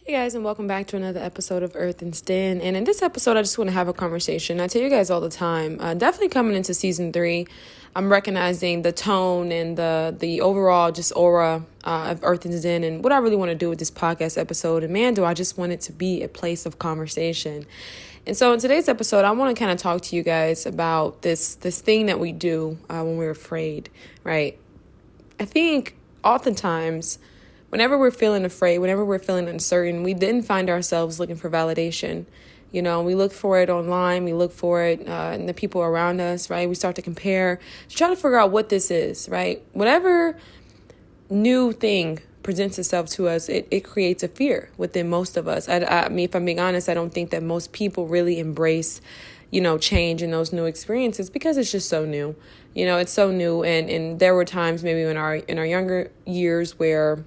Hey guys, and welcome back to another episode of Earth and Stin. And in this episode, I just want to have a conversation. I tell you guys all the time, definitely coming into season 3, I'm recognizing the tone and the overall just aura of Earth and Stin and what I really want to do with this podcast episode. And man, do I just want it to be a place of conversation. And so in today's episode, I want to kind of talk to you guys about this thing that we do when we're afraid, right? I think oftentimes, whenever we're feeling afraid, whenever we're feeling uncertain, we then find ourselves looking for validation. You know, we look for it online, we look for it in the people around us, right? We start to compare, to try to figure out what this is, right? Whatever new thing presents itself to us, it creates a fear within most of us. I mean, if I'm being honest, I don't think that most people really embrace, change in those new experiences because it's just so new. It's so new. And there were times maybe in our younger years where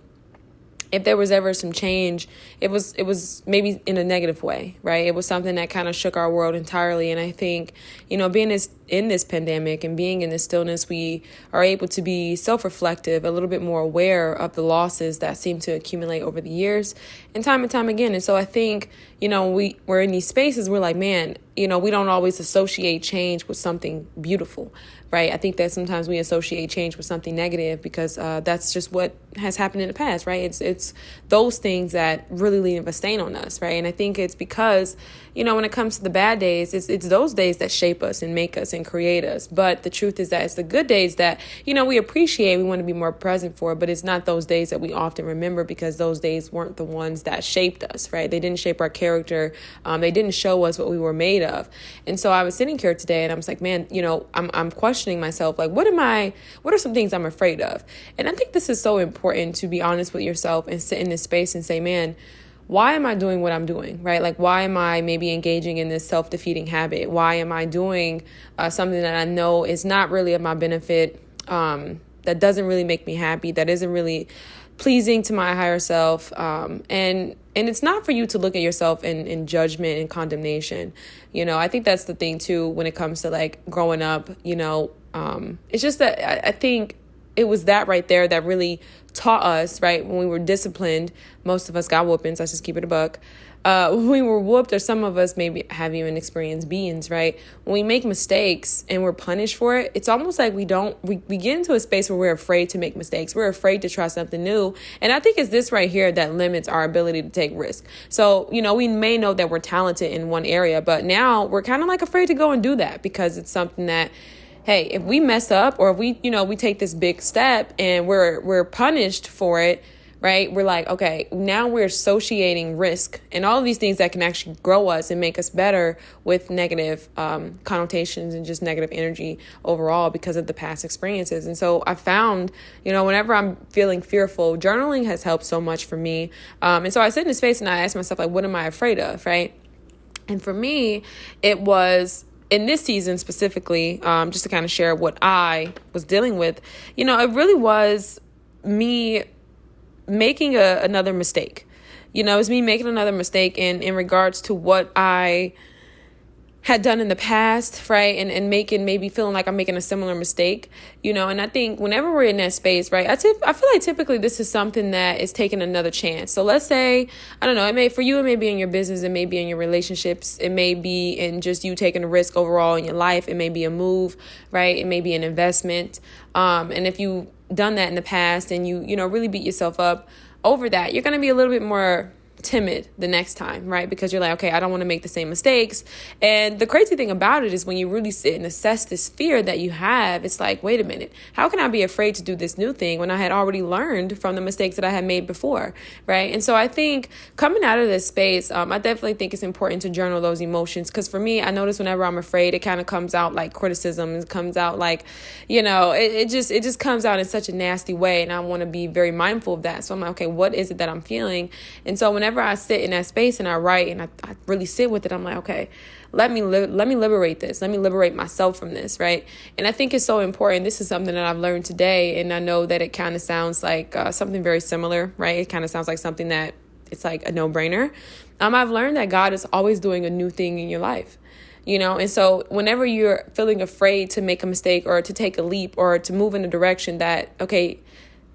if there was ever some change, it was maybe in a negative way, right? It was something that kind of shook our world entirely. And I think, being in this pandemic and being in this stillness, we are able to be self-reflective, a little bit more aware of the losses that seem to accumulate over the years and time again. And so I think, we're in these spaces, we're like, man, we don't always associate change with something beautiful, right? I think that sometimes we associate change with something negative because that's just what has happened in the past, right? It's those things that really leave a stain on us, right? And I think it's because, when it comes to the bad days, it's those days that shape us and make us and create us. But the truth is that it's the good days that, we appreciate, we want to be more present for, but it's not those days that we often remember because those days weren't the ones that shaped us, right? They didn't shape our character. They didn't show us what we were made of. And so I was sitting here today and I was like, man, I'm questioning myself. Like, what are some things I'm afraid of? And I think this is so important to be honest with yourself and sit in this space and say, man, why am I doing what I'm doing, right? Like, why am I maybe engaging in this self-defeating habit? Why am I doing something that I know is not really of my benefit, that doesn't really make me happy, that isn't really pleasing to my higher self? And it's not for you to look at yourself in judgment and condemnation. I think that's the thing, too, when it comes to, like, growing up, it's just that I think it was that right there that really taught us, right? When we were disciplined, most of us got whoopings. Let's just keep it a buck. When we were whooped, or some of us maybe have even experienced beatings, right? When we make mistakes and we're punished for it, it's almost like we get into a space where we're afraid to make mistakes. We're afraid to try something new. And I think it's this right here that limits our ability to take risks. So, we may know that we're talented in one area, but now we're kind of like afraid to go and do that because it's something that, hey, if we mess up or if we take this big step and we're punished for it, right? We're like, okay, now we're associating risk and all of these things that can actually grow us and make us better with negative connotations and just negative energy overall because of the past experiences. And so I found, whenever I'm feeling fearful, journaling has helped so much for me. And so I sit in a space and I ask myself, like, what am I afraid of, right? And for me, it was, in this season specifically, just to kind of share what I was dealing with, it really was me making another mistake. It was me making another mistake in regards to what I had done in the past, right? And maybe feeling like I'm making a similar mistake, and I think whenever we're in that space, right, I feel like typically this is something that is taking another chance. So let's say, I don't know, it may be in your business, it may be in your relationships, it may be in just you taking a risk overall in your life, it may be a move, right? It may be an investment. And if you've done that in the past and you really beat yourself up over that, you're going to be a little bit more timid the next time, right? Because you're like, okay, I don't want to make the same mistakes. And the crazy thing about it is when you really sit and assess this fear that you have, it's like, wait a minute, how can I be afraid to do this new thing when I had already learned from the mistakes that I had made before, right? And so I think coming out of this space, I definitely think it's important to journal those emotions, because for me, I notice whenever I'm afraid, it kind of comes out like criticism. It comes out like, it just comes out in such a nasty way, and I want to be very mindful of that. So I'm like, okay, what is it that I'm feeling? And so whenever I sit in that space and I write and I really sit with it, I'm like, okay, let me liberate this. Let me liberate myself from this, right? And I think it's so important. This is something that I've learned today, and I know that it kind of sounds like something very similar, right? It kind of sounds like something that it's like a no-brainer. I've learned that God is always doing a new thing in your life. And so whenever you're feeling afraid to make a mistake or to take a leap or to move in a direction that, okay,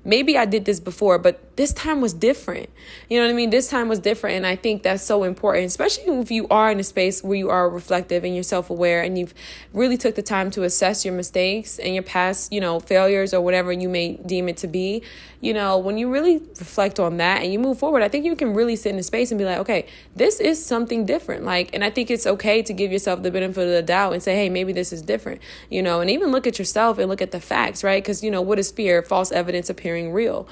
maybe I did this before, but this time was different. You know what I mean? This time was different. And I think that's so important, especially if you are in a space where you are reflective and you're self-aware and you've really took the time to assess your mistakes and your past, failures or whatever you may deem it to be. When you really reflect on that and you move forward, I think you can really sit in a space and be like, okay, this is something different. And I think it's okay to give yourself the benefit of the doubt and say, hey, maybe this is different, and even look at yourself and look at the facts, right? Because, what is fear? False evidence appearing real,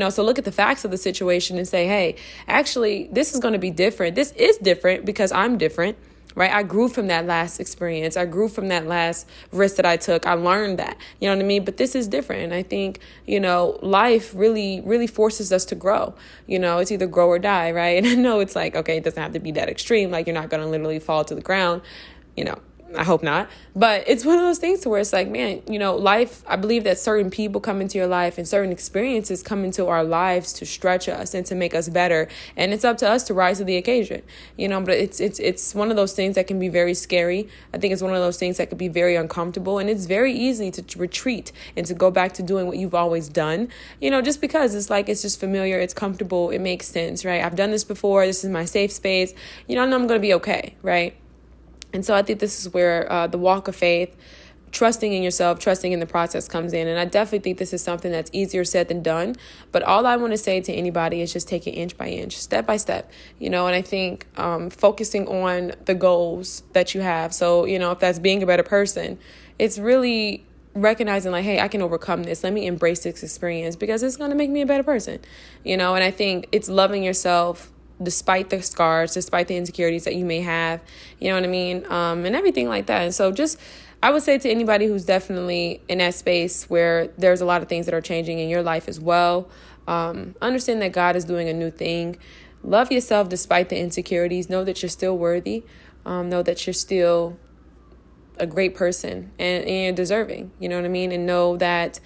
so look at the facts of the situation and say, hey, actually, this is going to be different. This is different because I'm different. Right? I grew from that last experience. I grew from that last risk that I took. I learned that, you know what I mean? But this is different. And I think, life really, really forces us to grow. It's either grow or die, right? And I know it's like, okay, it doesn't have to be that extreme. Like, you're not going to literally fall to the ground, I hope not. But it's one of those things to where it's like, man, life, I believe that certain people come into your life and certain experiences come into our lives to stretch us and to make us better. And it's up to us to rise to the occasion, but it's one of those things that can be very scary. I think it's one of those things that could be very uncomfortable. And it's very easy to retreat and to go back to doing what you've always done, just because it's just familiar. It's comfortable. It makes sense, right? I've done this before. This is my safe space. I know I'm going to be okay, right? And so I think this is where the walk of faith, trusting in yourself, trusting in the process comes in. And I definitely think this is something that's easier said than done. But all I want to say to anybody is just take it inch by inch, step by step, and I think focusing on the goals that you have. So, if that's being a better person, it's really recognizing like, hey, I can overcome this. Let me embrace this experience because it's going to make me a better person, and I think it's loving yourself despite the scars, despite the insecurities that you may have, you know what I mean? And everything like that. And so I would say to anybody who's definitely in that space where there's a lot of things that are changing in your life as well, understand that God is doing a new thing. Love yourself despite the insecurities. Know that you're still worthy. Know that you're still a great person and you're deserving, you know what I mean? And know that,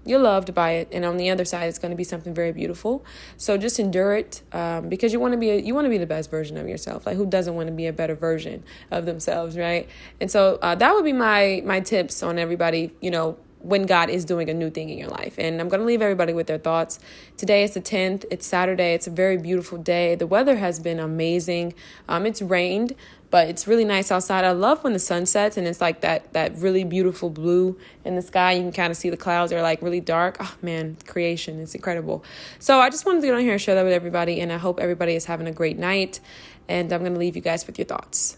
you're loved by it, and on the other side, it's going to be something very beautiful. So just endure it, because you want to be the best version of yourself. Like, who doesn't want to be a better version of themselves, right? And so that would be my tips on everybody. When God is doing a new thing in your life. And I'm going to leave everybody with their thoughts. Today is the 10th. It's Saturday. It's a very beautiful day. The weather has been amazing. It's rained, but it's really nice outside. I love when the sun sets and it's like that really beautiful blue in the sky. You can kind of see the clouds are like really dark. Oh man, creation. It's incredible. So I just wanted to get on here and share that with everybody. And I hope everybody is having a great night. And I'm going to leave you guys with your thoughts.